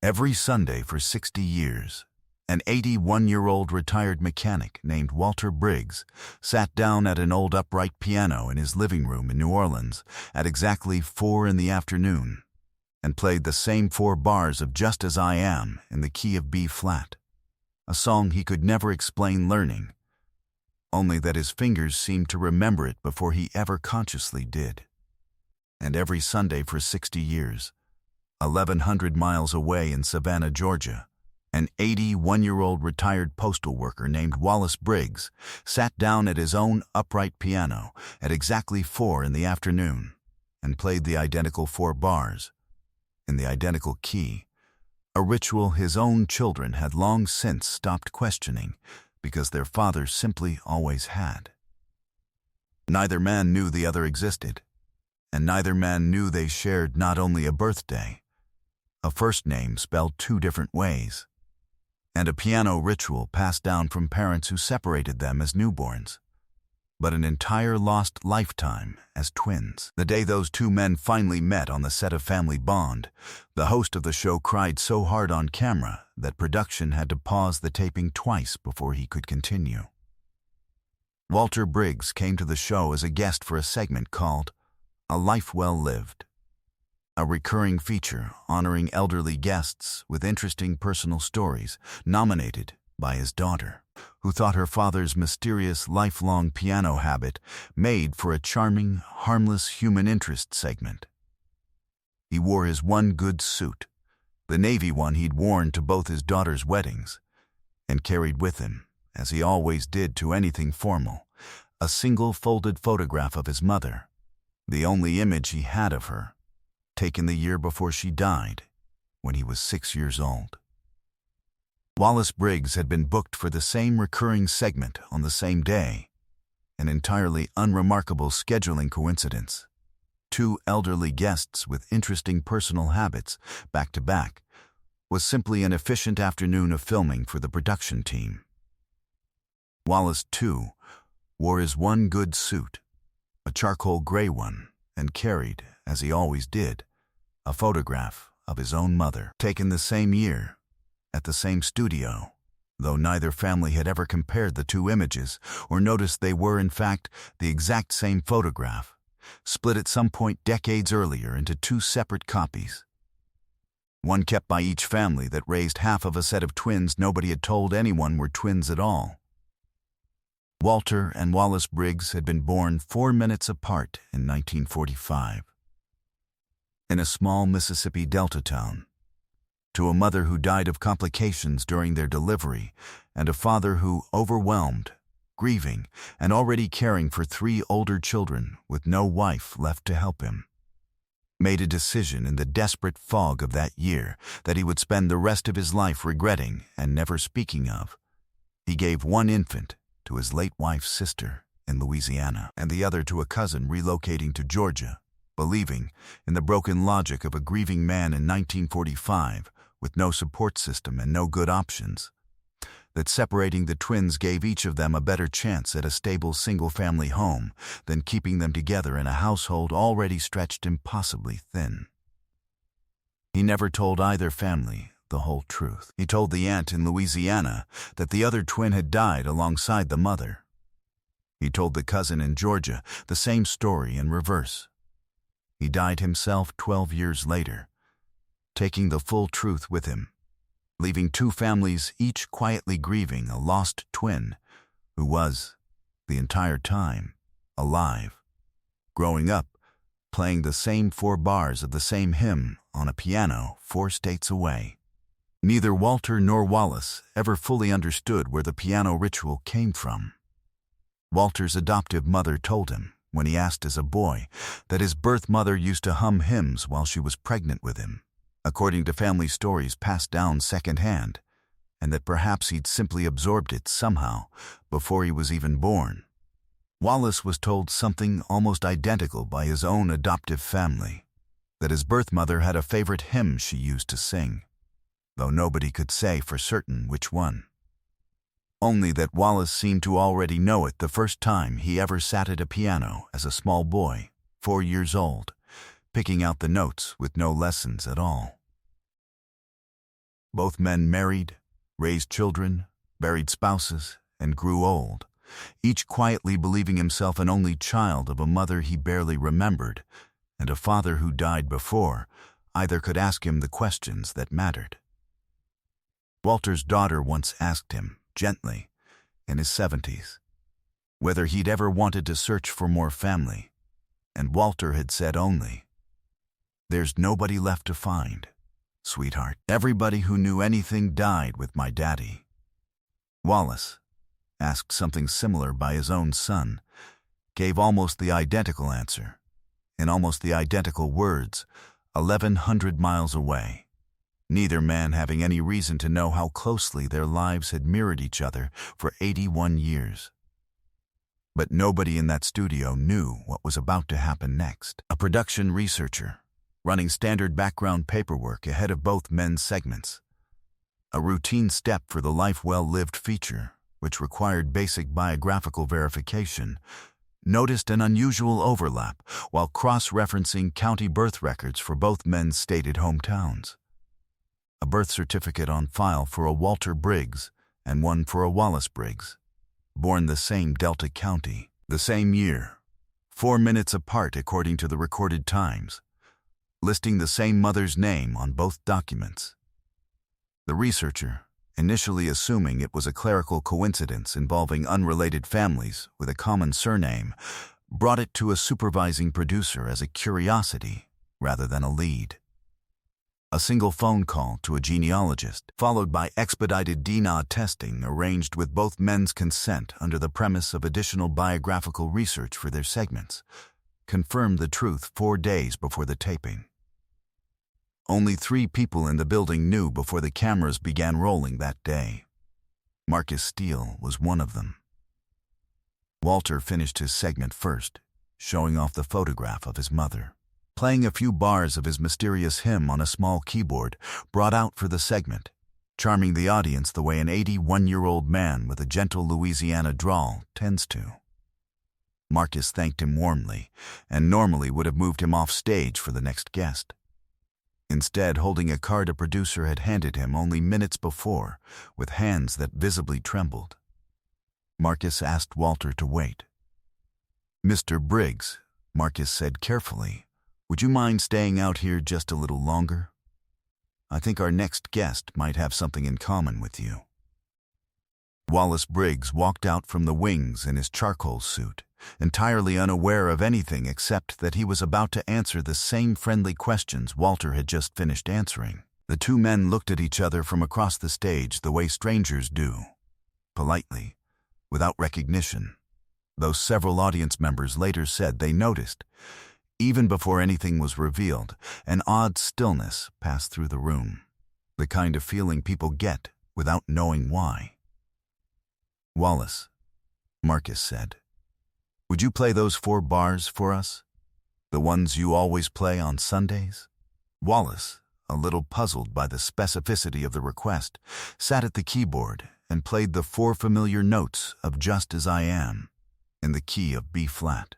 Every Sunday for 60 years, an 81-year-old retired mechanic named Walter Briggs sat down at an old upright piano in his living room in New Orleans at exactly 4 in the afternoon and played the same 4 bars of Just As I Am in the key of B flat, a song he could never explain learning, only that his fingers seemed to remember it before he ever consciously did. And every Sunday for 60 years, 1,100 miles away in Savannah, Georgia, an 81-year-old retired postal worker named Wallace Briggs sat down at his own upright piano at exactly 4 in the afternoon and played the identical 4 bars in the identical key, a ritual his own children had long since stopped questioning because their father simply always had. Neither man knew the other existed, and neither man knew they shared not only a birthday, a first name spelled 2 different ways, and a piano ritual passed down from parents who separated them as newborns, but an entire lost lifetime as twins. The day those 2 men finally met on the set of Family Bond, the host of the show cried so hard on camera that production had to pause the taping twice before he could continue. Walter Briggs came to the show as a guest for a segment called A Life Well Lived, a recurring feature honoring elderly guests with interesting personal stories, nominated by his daughter, who thought her father's mysterious lifelong piano habit made for a charming, harmless human interest segment. He wore his one good suit, the navy one he'd worn to both his daughter's weddings, and carried with him, as he always did to anything formal, a single folded photograph of his mother, the only image he had of her, taken the year before she died, when he was 6 years old. Wallace Briggs had been booked for the same recurring segment on the same day, an entirely unremarkable scheduling coincidence. 2 elderly guests with interesting personal habits, back to back, was simply an efficient afternoon of filming for the production team. Wallace, too, wore his one good suit, a charcoal gray one, and carried, as he always did, a photograph of his own mother, taken the same year, at the same studio, though neither family had ever compared the 2 images or noticed they were, in fact, the exact same photograph, split at some point decades earlier into 2 separate copies. One kept by each family that raised half of a set of twins nobody had told anyone were twins at all. Walter and Wallace Briggs had been born 4 minutes apart in 1945. In a small Mississippi Delta town, to a mother who died of complications during their delivery and a father who, overwhelmed, grieving, and already caring for 3 older children with no wife left to help him, made a decision in the desperate fog of that year that he would spend the rest of his life regretting and never speaking of. He gave one infant to his late wife's sister in Louisiana and the other to a cousin relocating to Georgia, believing, in the broken logic of a grieving man in 1945 with no support system and no good options, that separating the twins gave each of them a better chance at a stable single-family home than keeping them together in a household already stretched impossibly thin. He never told either family the whole truth. He told the aunt in Louisiana that the other twin had died alongside the mother. He told the cousin in Georgia the same story in reverse. He died himself 12 years later, taking the full truth with him, leaving 2 families each quietly grieving a lost twin who was, the entire time, alive, growing up, playing the same 4 bars of the same hymn on a piano 4 states away. Neither Walter nor Wallace ever fully understood where the piano ritual came from. Walter's adoptive mother told him, when he asked as a boy, that his birth mother used to hum hymns while she was pregnant with him, according to family stories passed down secondhand, and that perhaps he'd simply absorbed it somehow before he was even born. Wallace was told something almost identical by his own adoptive family, that his birth mother had a favorite hymn she used to sing, though nobody could say for certain which one. Only that Wallace seemed to already know it the first time he ever sat at a piano as a small boy, 4 years old, picking out the notes with no lessons at all. Both men married, raised children, buried spouses, and grew old, each quietly believing himself an only child of a mother he barely remembered and a father who died before either could ask him the questions that mattered. Walter's daughter once asked him, gently, in his 70s, whether he'd ever wanted to search for more family, and Walter had said only, "There's nobody left to find, sweetheart. Everybody who knew anything died with my daddy." Wallace, asked something similar by his own son, gave almost the identical answer, in almost the identical words, 1,100 miles away, neither man having any reason to know how closely their lives had mirrored each other for 81 years. But nobody in that studio knew what was about to happen next. A production researcher, running standard background paperwork ahead of both men's segments. A routine step for the Life Well Lived feature, which required basic biographical verification, noticed an unusual overlap while cross-referencing county birth records for both men's stated hometowns. A birth certificate on file for a Walter Briggs and one for a Wallace Briggs, born the same Delta County, the same year, 4 minutes apart according to the recorded times, listing the same mother's name on both documents. The researcher, initially assuming it was a clerical coincidence involving unrelated families with a common surname, brought it to a supervising producer as a curiosity rather than a lead. A single phone call to a genealogist, followed by expedited DNA testing arranged with both men's consent under the premise of additional biographical research for their segments, confirmed the truth 4 days before the taping. Only 3 people in the building knew before the cameras began rolling that day. Marcus Steele was one of them. Walter finished his segment first, showing off the photograph of his mother. Playing a few bars of his mysterious hymn on a small keyboard brought out for the segment, charming the audience the way an 81-year-old man with a gentle Louisiana drawl tends to. Marcus thanked him warmly, and normally would have moved him off stage for the next guest. Instead, holding a card a producer had handed him only minutes before, with hands that visibly trembled. Marcus asked Walter to wait. "Mr. Briggs," Marcus said carefully, "would you mind staying out here just a little longer? I think our next guest might have something in common with you." Wallace Briggs walked out from the wings in his charcoal suit, entirely unaware of anything except that he was about to answer the same friendly questions Walter had just finished answering. The 2 men looked at each other from across the stage the way strangers do, politely, without recognition, though several audience members later said they noticed, even before anything was revealed, an odd stillness passed through the room, the kind of feeling people get without knowing why. "Wallace," Marcus said, "would you play those 4 bars for us? The ones you always play on Sundays?" Wallace, a little puzzled by the specificity of the request, sat at the keyboard and played the 4 familiar notes of Just As I Am, in the key of B-flat.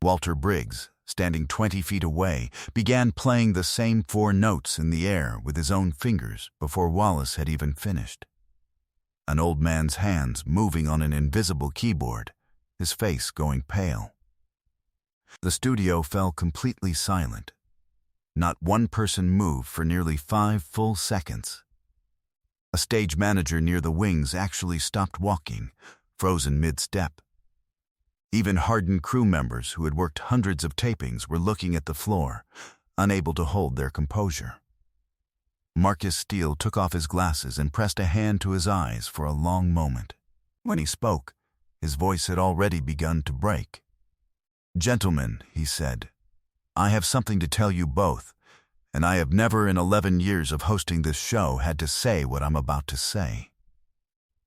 Walter Briggs, standing 20 feet away, began playing the same 4 notes in the air with his own fingers before Wallace had even finished. An old man's hands moving on an invisible keyboard, his face going pale. The studio fell completely silent. Not one person moved for nearly 5 full seconds. A stage manager near the wings actually stopped walking, frozen mid-step. Even hardened crew members who had worked hundreds of tapings were looking at the floor, unable to hold their composure. Marcus Steele took off his glasses and pressed a hand to his eyes for a long moment. When he spoke, his voice had already begun to break. "Gentlemen," he said, "I have something to tell you both, and I have never in 11 years of hosting this show had to say what I'm about to say."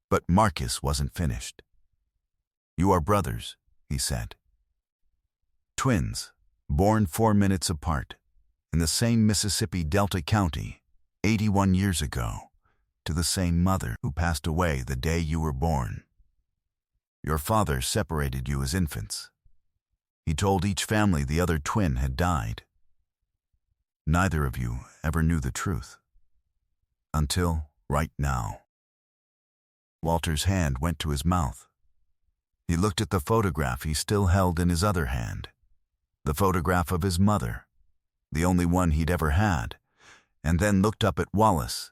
But Marcus wasn't finished. "You are brothers," he said. "Twins, born 4 minutes apart, in the same Mississippi Delta County, 81 years ago, to the same mother who passed away the day you were born. Your father separated you as infants. He told each family the other twin had died. Neither of you ever knew the truth. Until right now. Walter's hand went to his mouth. He looked at the photograph he still held in his other hand. The photograph of his mother, the only one he'd ever had, and then looked up at Wallace,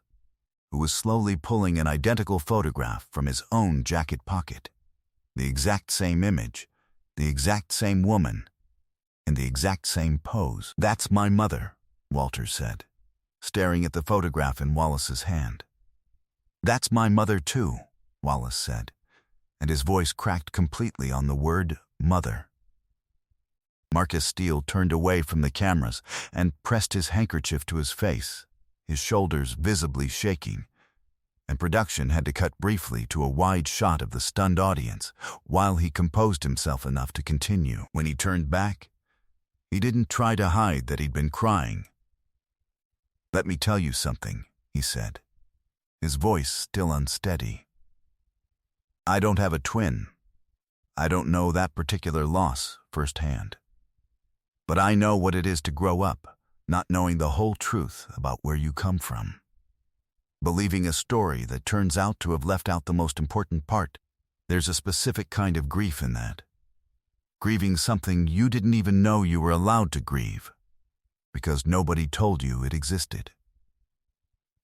who was slowly pulling an identical photograph from his own jacket pocket. The exact same image, the exact same woman, in the exact same pose. "That's my mother," Walter said, staring at the photograph in Wallace's hand. "That's my mother too," Wallace said, and his voice cracked completely on the word mother. Marcus Steele turned away from the cameras and pressed his handkerchief to his face, his shoulders visibly shaking, and production had to cut briefly to a wide shot of the stunned audience while he composed himself enough to continue. When he turned back, he didn't try to hide that he'd been crying. "Let me tell you something," he said, his voice still unsteady. "I don't have a twin. I don't know that particular loss firsthand. But I know what it is to grow up, not knowing the whole truth about where you come from. Believing a story that turns out to have left out the most important part. There's a specific kind of grief in that. Grieving something you didn't even know you were allowed to grieve, because nobody told you it existed.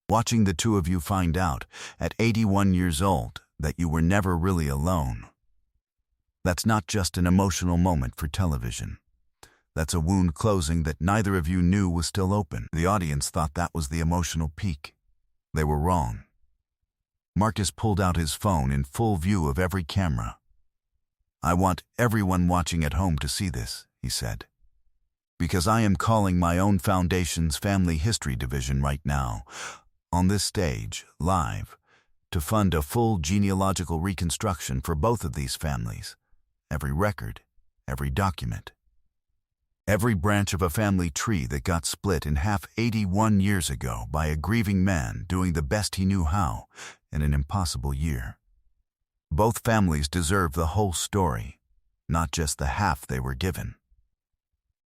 Watching the two of you find out, at 81 years old, that you were never really alone. That's not just an emotional moment for television. That's a wound closing that neither of you knew was still open." The audience thought that was the emotional peak. They were wrong. Marcus pulled out his phone in full view of every camera. "I want everyone watching at home to see this," he said, "because I am calling my own foundation's Family History Division right now, on this stage, live, to fund a full genealogical reconstruction for both of these families. Every record, every document. Every branch of a family tree that got split in half 81 years ago by a grieving man doing the best he knew how in an impossible year. Both families deserve the whole story, not just the half they were given."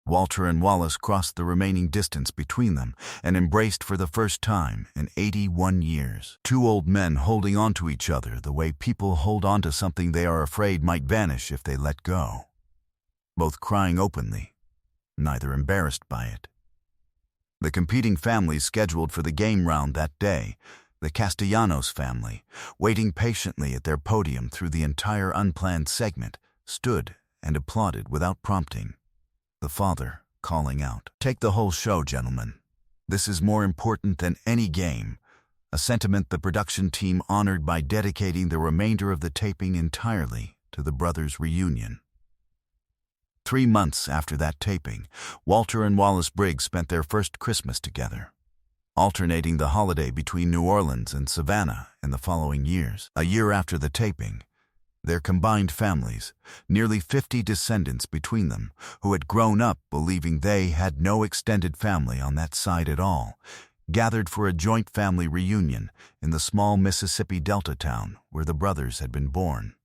Walter and Wallace crossed the remaining distance between them and embraced for the first time in 81 years. Two old men holding on to each other the way people hold on to something they are afraid might vanish if they let go. Both crying openly, neither embarrassed by it. The competing families scheduled for the game round that day, the Castellanos family, waiting patiently at their podium through the entire unplanned segment, stood and applauded without prompting. The father calling out, "Take the whole show, gentlemen. This is more important than any game," a sentiment the production team honored by dedicating the remainder of the taping entirely to the brothers' reunion. 3 months after that taping, Walter and Wallace Briggs spent their first Christmas together, alternating the holiday between New Orleans and Savannah in the following years. A year after the taping, their combined families, nearly 50 descendants between them, who had grown up believing they had no extended family on that side at all, gathered for a joint family reunion in the small Mississippi Delta town where the brothers had been born.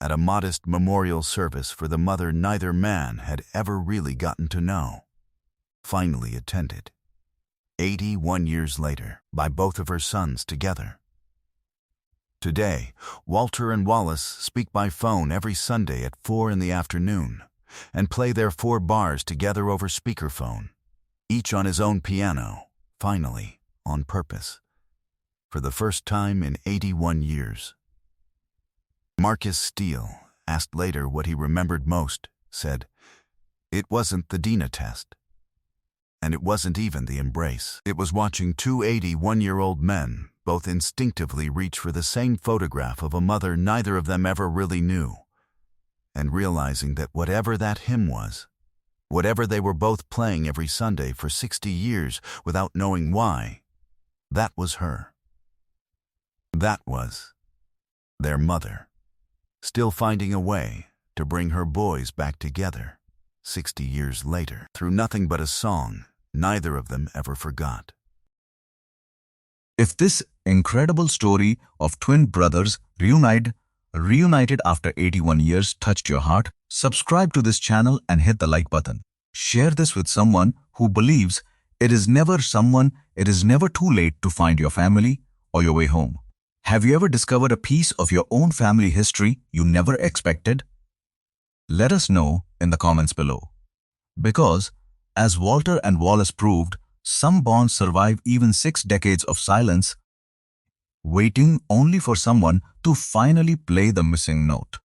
At a modest memorial service for the mother neither man had ever really gotten to know, finally attended, 81 years later, by both of her sons together. Today, Walter and Wallace speak by phone every Sunday at 4 in the afternoon and play their 4 bars together over speakerphone, each on his own piano, finally, on purpose, for the first time in 81 years. Marcus Steele, asked later what he remembered most, said, "It wasn't the Dina test. And it wasn't even the embrace. It was watching two 81-year-old men both instinctively reach for the same photograph of a mother neither of them ever really knew, and realizing that whatever that hymn was, whatever they were both playing every Sunday for 60 years without knowing why, that was her. That was their mother, still finding a way to bring her boys back together 60 years later, through nothing but a song neither of them ever forgot." If this incredible story of twin brothers reunited after 81 years touched your heart, subscribe to this channel and hit the like button. Share this with someone who believes it is never someone it is never too late to find your family or your way home. Have you ever discovered a piece of your own family history you never expected? Let us know in the comments below. Because, as Walter and Wallace proved, some bonds survive even 6 decades of silence, waiting only for someone to finally play the missing note.